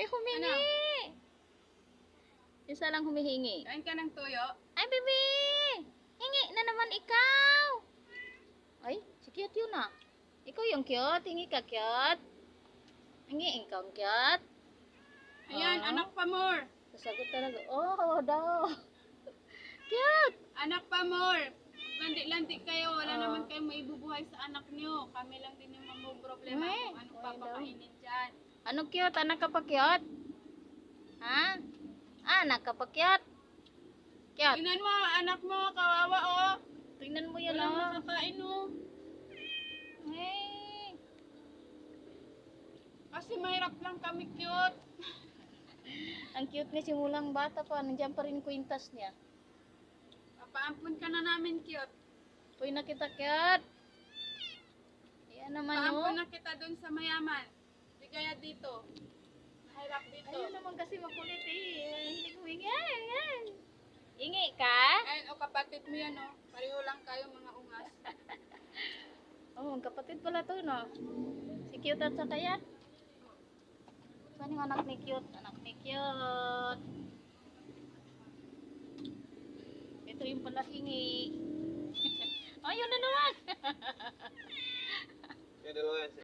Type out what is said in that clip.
Ay, humingi. Isa lang humihingi. Kain ka ng tuyo? Ay, baby! Hingi na naman ikaw. Ay, si cute yun ah. Ikaw yung cute. Hingi ka cute. Hingi ikaw cute. Ayan, Ah. anak pa more. Sasagot talaga. Oh, daw. Cute. Anak pa more. Landi-landi kayo. Wala Ah. naman kayong maibubuhay sa anak nyo. Kami lang din yung problema Uy, kung anong uy, papakainin dyan. Ano cute? Anak ka pa cute? Ha? Anak ka pa cute? Cute. Tingnan mo, anak mo, kawawa oh. Tingnan mo yan Walang ah. makakain oh. Hey. Kasi mahirap lang kami cute. Ang cute niya simulang bata pa. Nandiyan pa rin kwintas niya. Papaampun ka na namin cute. Uy, nakita cute. Yan naman Paampun yun. na kita dun sa mayaman. Di kaya dito. Mahirap dito. Ayun naman kasi makulit eh. Hindi ko hingi. Ayan. Hingi ka? Ayun, o kapatid mo yan oh. Pareho lang kayo mga ungas. Oh, ang kapatid pala to, no? Si cute at saka yan. Saan yung anak ni cute? Anak ni cute. Ito yung pala hingi. Oh, yun na naman. Yung dalawa yan.